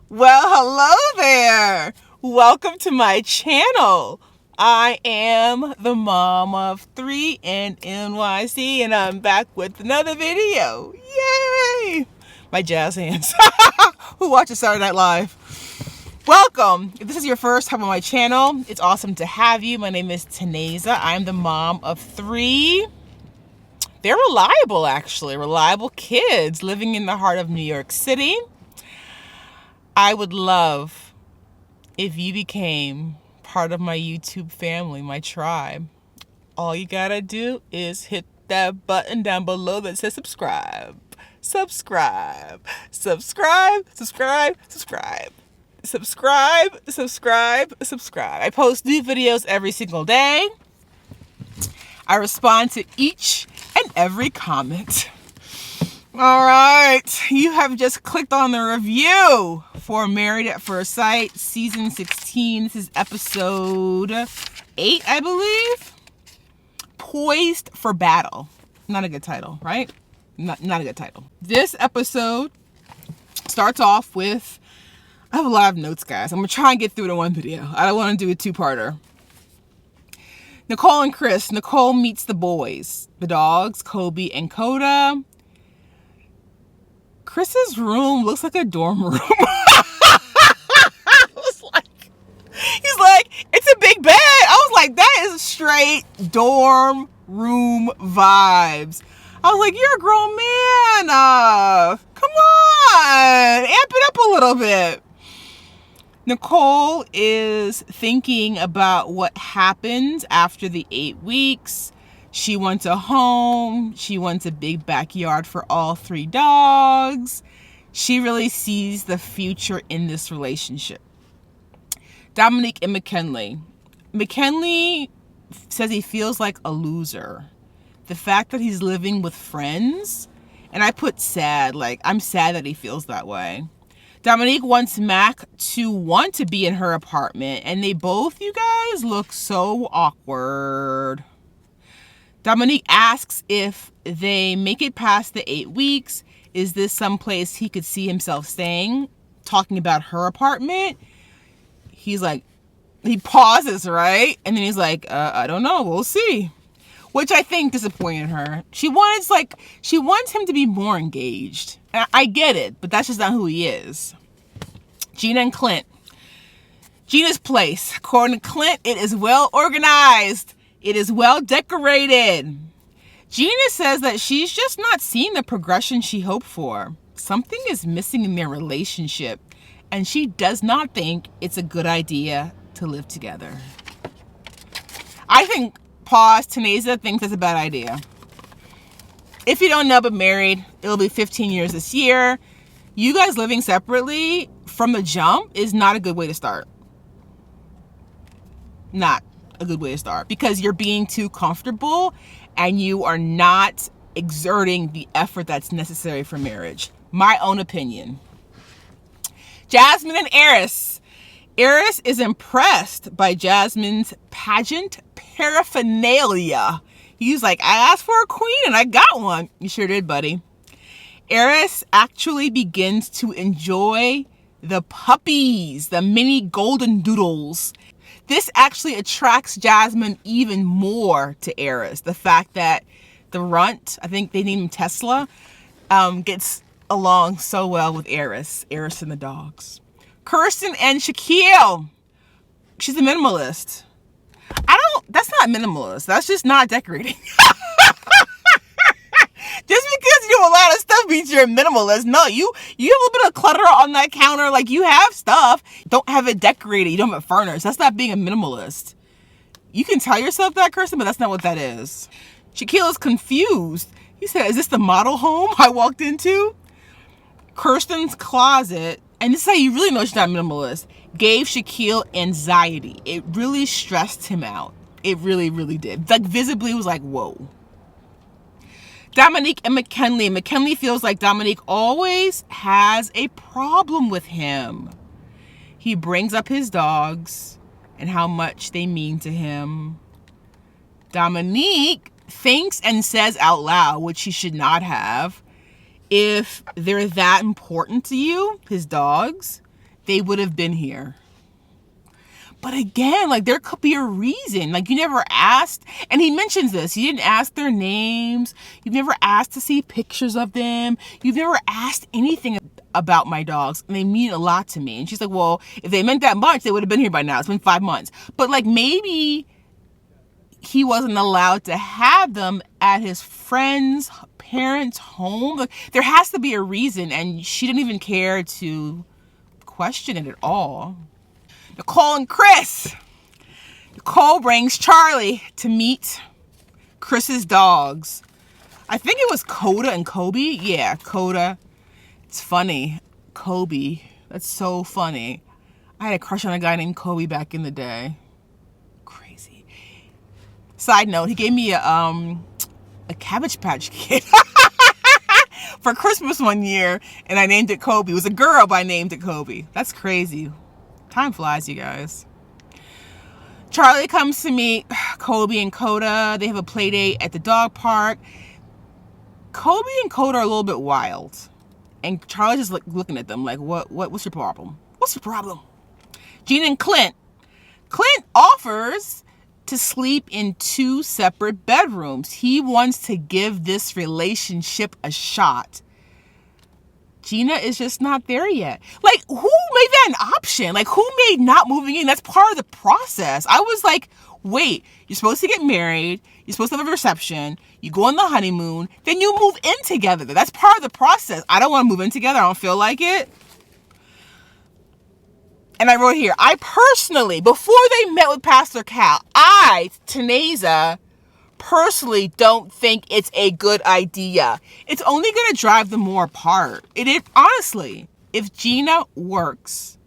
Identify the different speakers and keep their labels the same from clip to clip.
Speaker 1: Well, hello there. Welcome to my channel. I am the mom of 3 in NYC, and I'm back with another video. Yay! My jazz hands. Who watches Saturday Night Live? Welcome. If this is your first time on my channel, it's awesome to have you. My name is Taneza. I'm the mom of 3. They're reliable, actually. Reliable kids living in the heart of New York City. I would love if you became part of my YouTube family, my tribe. All you gotta do is hit that button down below that says subscribe. Subscribe. Subscribe. Subscribe. Subscribe. Subscribe. Subscribe. Subscribe. I post new videos every single day. I respond to each and every comment. All right, you have just clicked on the review for Married at First Sight, Season 16. This is episode 8, I believe. Poised for Battle. Not a good title, right? Not a good title. This episode starts off with, I have a lot of notes, guys. I'm going to try and get through it in one video. I don't want to do a two-parter. Nicole and Chris. Nicole meets the boys, the dogs, Kobe and Coda. Chris's room looks like a dorm room. He's like, it's a big bed. I was like, that is straight dorm room vibes. I was like, you're a grown man. Come on, amp it up a little bit. Nicole is thinking about what happens after the 8 weeks. She wants a home. She wants a big backyard for all 3 dogs. She really sees the future in this relationship. Dominique and McKinley. McKinley says he feels like a loser. The fact that he's living with friends, and I put sad, like I'm sad that he feels that way. Dominique wants Mac to want to be in her apartment, and they both, you guys, look so awkward. Dominique asks if they make it past the 8 weeks, is this someplace he could see himself staying? Talking about her apartment. He's like, he pauses, right? And then he's like, I don't know, we'll see. Which I think disappointed her. She wants him to be more engaged. And I get it, but that's just not who he is. Gina and Clint. Gina's place. According to Clint, it is well organized. It is well decorated. Gina says that she's just not seeing the progression she hoped for. Something is missing in their relationship, and she does not think it's a good idea to live together. I think, Taneza thinks it's a bad idea. If you don't know but married, it'll be 15 years this year. You guys living separately from the jump is not a good way to start. Not a good way to start, because you're being too comfortable and you are not exerting the effort that's necessary for marriage. My own opinion. Jasmine and Eris. Eris is impressed by Jasmine's pageant paraphernalia. He's like, I asked for a queen and I got one. You sure did, buddy. Eris actually begins to enjoy the puppies, the mini golden doodles. This actually attracts Jasmine even more to Eris. The fact that the runt, I think they named him Tesla, gets along so well with Eris and the dogs. Kirsten and Shaquille. She's a minimalist. That's not minimalist. That's just not decorating. Just because you have a lot of stuff means you're a minimalist. No, you have a little bit of clutter on that counter. Like, you have stuff. Don't have it decorated. You don't have it furnished. That's not being a minimalist. You can tell yourself that, Kirsten, but that's not what that is. Shaquille is confused. He said, is this the model home I walked into? Kirsten's closet, and this is how you really know she's not minimalist, gave Shaquille anxiety. It really stressed him out. It really, really did. Like, visibly was like, whoa. Dominique and McKinley. McKinley feels like Dominique always has a problem with him. He brings up his dogs and how much they mean to him. Dominique thinks and says out loud, which she should not have, if they're that important to you, his dogs, they would have been here. But again, like, there could be a reason. Like, you never asked. And he mentions this. You didn't ask their names. You've never asked to see pictures of them. You've never asked anything about my dogs. And they mean a lot to me. And she's like, well, if they meant that much, they would have been here by now. It's been 5 months. But, like, maybe he wasn't allowed to have them at his friend's parents' home. Like, there has to be a reason. And she didn't even care to question it at all. Nicole and Chris. Nicole brings Charlie to meet Chris's dogs. I think it was Coda and Kobe. Yeah, Coda. It's funny. Kobe. That's so funny. I had a crush on a guy named Kobe back in the day. Crazy. Side note, he gave me a Cabbage Patch Kid for Christmas one year, and I named it Kobe. It was a girl, but I named it Kobe. That's crazy. Time flies, you guys. Charlie comes to meet Kobe and Coda. They have a play date at the dog park. Kobe and Coda are a little bit wild. And Charlie's just like looking at them like, what's your problem? What's your problem? Gina and Clint. Clint offers to sleep in 2 separate bedrooms. He wants to give this relationship a shot. Gina is just not there yet. Like, who made that an option? Like, who made not moving in? That's part of the process. I was like, wait, you're supposed to get married. You're supposed to have a reception. You go on the honeymoon. Then you move in together. That's part of the process. I don't want to move in together. I don't feel like it. And I wrote here, I personally, before they met with Pastor Cal, Tenaza, personally don't think it's a good idea. It's only going to drive them more apart. Honestly, if Gina works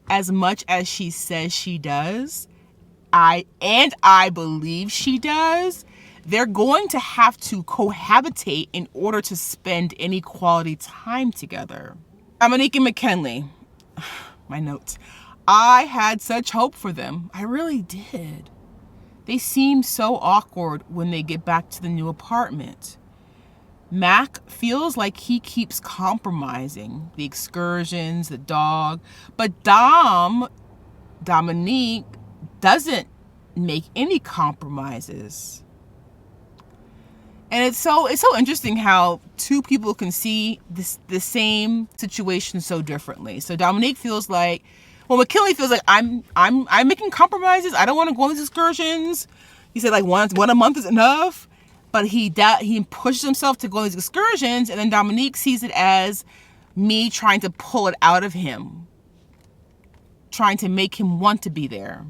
Speaker 1: as much as she says she does, I believe she does, they're going to have to cohabitate in order to spend any quality time together. Dominique and McKinley, my notes. I had such hope for them. I really did. They seem so awkward when they get back to the new apartment. Mac feels like he keeps compromising the excursions, the dog, but Dominique doesn't make any compromises. And it's so interesting how 2 people can see the same situation so differently. So Dominique feels like, well, McKinley feels like I'm making compromises. I don't want to go on these excursions. He said like one a month is enough, but he pushes himself to go on these excursions, and then Dominique sees it as me trying to pull it out of him, trying to make him want to be there.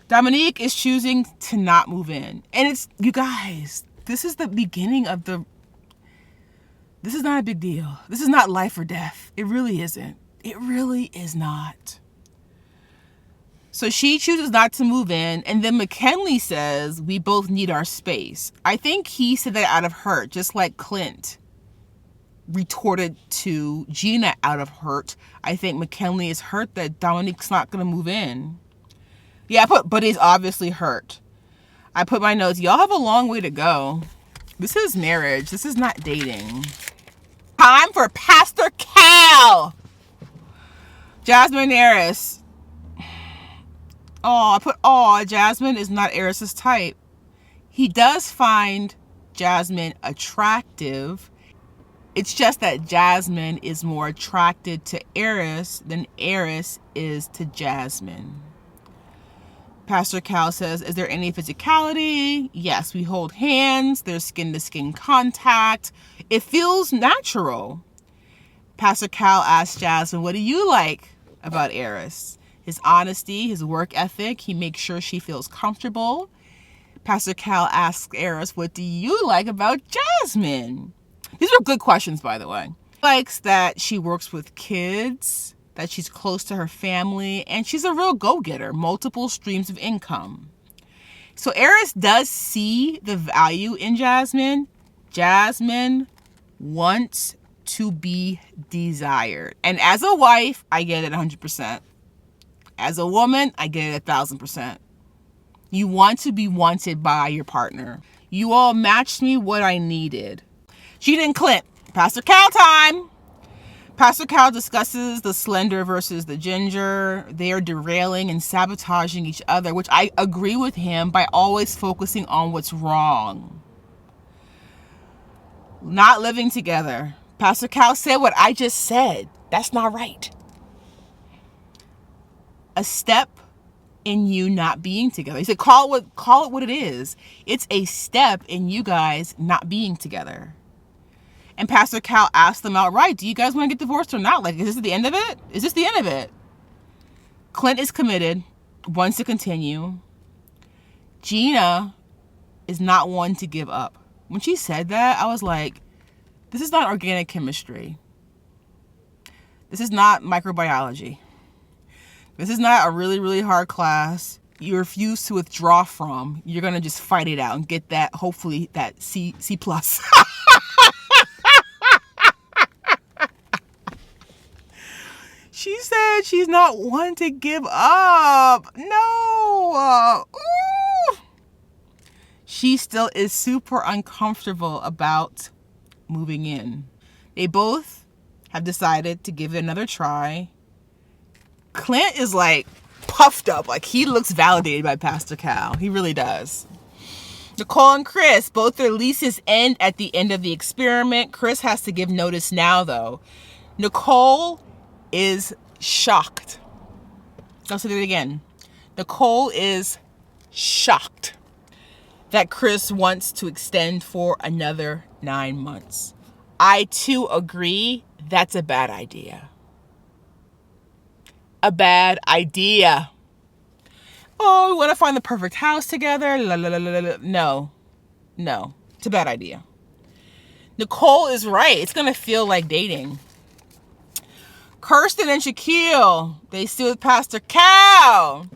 Speaker 1: Dominique is choosing to not move in, and it's, you guys, this is the beginning of this is not a big deal. This is not life or death. It really isn't. It really is not. So she chooses not to move in, and then McKinley says, we both need our space. I think he said that out of hurt, just like Clint retorted to Gina out of hurt. I think McKinley is hurt that Dominique's not going to move in. Yeah, but he's obviously hurt. I put my notes, y'all have a long way to go. This is marriage. This is not dating. Time for Pastor Cal. Jasmine and Eris. Jasmine is not Eris's type. He does find Jasmine attractive. It's just that Jasmine is more attracted to Eris than Eris is to Jasmine. Pastor Cal says, is there any physicality? Yes, we hold hands. There's skin-to-skin contact. It feels natural. Pastor Cal asks Jasmine, what do you like about Eris? His honesty, his work ethic. He makes sure she feels comfortable. Pastor Cal asks Eris, what do you like about Jasmine? These are good questions, by the way. He likes that she works with kids, that she's close to her family, and she's a real go-getter, multiple streams of income. So Eris does see the value in Jasmine. Jasmine wants to be desired. And as a wife, I get it 100%. As a woman, I get it 1,000%. You want to be wanted by your partner. You all matched me what I needed. Gina and Clint, Pastor Cal time. Pastor Cal discusses the slender versus the ginger. They are derailing and sabotaging each other, which I agree with him, by always focusing on what's wrong. Not living together. Pastor Cal said what I just said. That's not right. A step in you not being together. He said, call it what it is. It's a step in you guys not being together. And Pastor Cal asked them outright, do you guys want to get divorced or not? Like, is this the end of it? Is this the end of it? Clint is committed, wants to continue. Gina is not one to give up. When she said that, I was like, this is not organic chemistry. This is not microbiology. This is not a really, really hard class you refuse to withdraw from. You're going to just fight it out and get that, hopefully, that C+. She said she's not one to give up. No. She still is super uncomfortable about moving in. They both have decided to give it another try. Clint is like puffed up. Like, he looks validated by Pastor Cal. He really does. Nicole and Chris, both their leases end at the end of the experiment. Chris has to give notice now, though. Nicole is shocked. I'll say that again. Nicole is shocked that Chris wants to extend for another 9 months. I too agree that's a bad idea. A bad idea. Oh, we want to find the perfect house together. No, it's a bad idea. Nicole is right. It's going to feel like dating. Kirsten and Shaquille, they stood with Pastor Cal.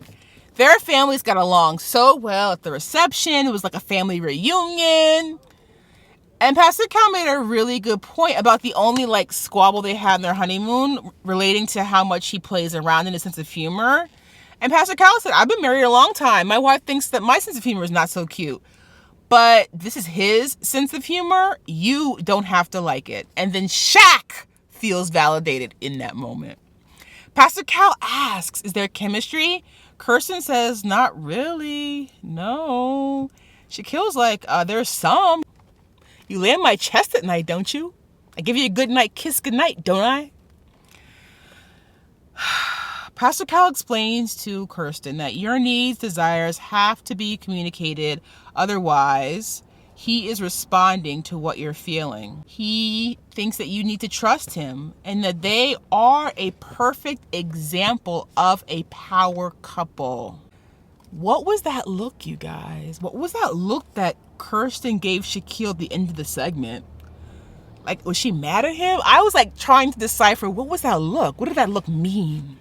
Speaker 1: Their families got along so well at the reception. It was like a family reunion. And Pastor Cal made a really good point about the only like squabble they had in their honeymoon relating to how much he plays around in his sense of humor. And Pastor Cal said, I've been married a long time. My wife thinks that my sense of humor is not so cute. But this is his sense of humor. You don't have to like it. And then Shaq feels validated in that moment. Pastor Cal asks, is there chemistry? Kirsten says, not really. No. Shaquille's like, there's some. You lay on my chest at night, don't you? I give you a good night kiss goodnight, don't I? Pastor Cal explains to Kirsten that your needs, desires have to be communicated. Otherwise, he is responding to what you're feeling. He thinks that you need to trust him and that they are a perfect example of a power couple. What was that look, you guys? What was that look that Kirsten gave Shaquille at the end of the segment? Like, was she mad at him? I was like trying to decipher, what was that look? What did that look mean?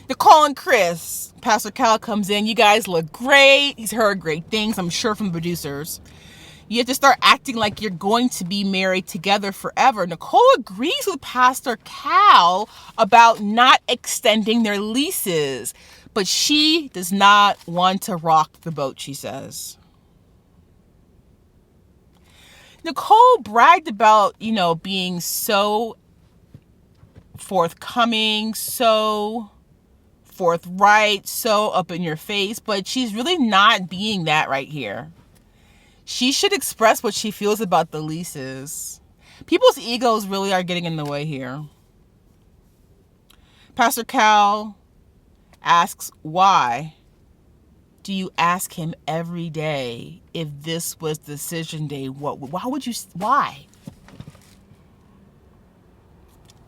Speaker 1: Nicole and Chris, Pastor Cal comes in. You guys look great. He's heard great things, I'm sure, from the producers. You have to start acting like you're going to be married together forever. Nicole agrees with Pastor Cal about not extending their leases, but she does not want to rock the boat, she says. Nicole bragged about, being so forthcoming, so forthright, so up in your face, but she's really not being that right here. She should express what she feels about the leases. People's egos really are getting in the way here. Pastor Cal asks, why do you ask him every day if this was decision day? Why?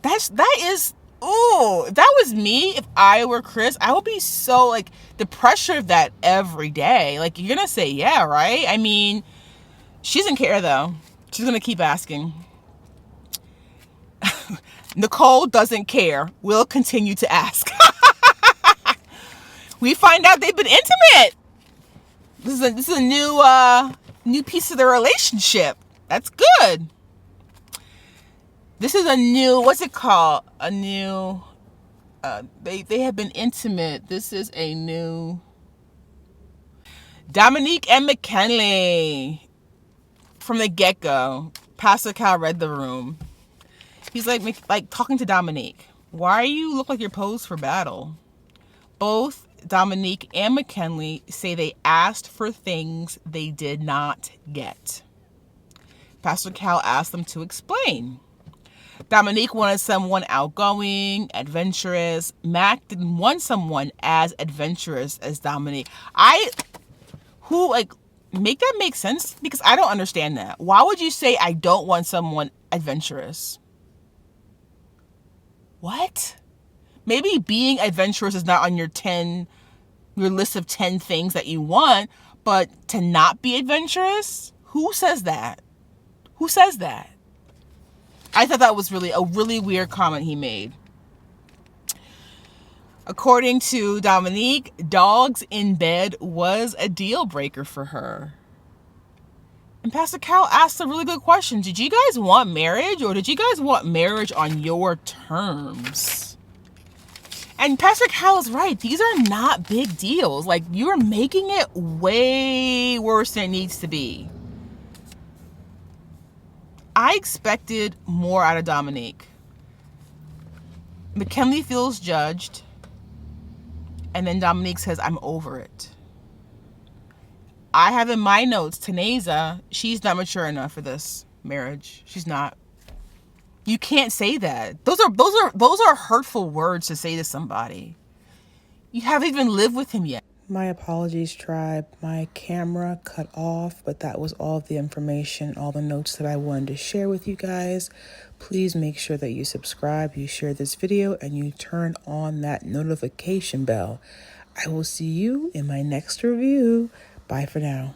Speaker 1: If that was me, if I were Chris, I would be so like the pressure of that every day. Like, you're gonna say yeah, right? I mean, she doesn't care though. She's gonna keep asking. Nicole doesn't care. We'll continue to ask. We find out they've been intimate. This is a new piece of their relationship. That's good. This is a new, what's it called? A new, they have been intimate. This is a new, Dominique and McKinley. From the get-go, Pastor Cal read the room. He's like talking to Dominique. Why you look like you're posed for battle? Both Dominique and McKinley say they asked for things they did not get. Pastor Cal asked them to explain. Dominique wanted someone outgoing, adventurous. Mac didn't want someone as adventurous as Dominique. Make that make sense? Because I don't understand that. Why would you say I don't want someone adventurous? What? Maybe being adventurous is not on your list of 10 things that you want, but to not be adventurous? Who says that? Who says that? I thought that was a really weird comment he made. According to Dominique, dogs in bed was a deal breaker for her. And Pastor Cal asked a really good question. Did you guys want marriage, or did you guys want marriage on your terms? And Pastor Cal is right. These are not big deals. Like, you're making it way worse than it needs to be. I expected more out of Dominique. McKinley feels judged. And then Dominique says, I'm over it. I have in my notes, Taneza, she's not mature enough for this marriage. She's not. You can't say that. Those are hurtful words to say to somebody. You haven't even lived with him yet.
Speaker 2: My apologies, tribe. My camera cut off, but that was all the information, all the notes that I wanted to share with you guys. Please make sure that you subscribe, you share this video, and you turn on that notification bell. I will see you in my next review. Bye for now.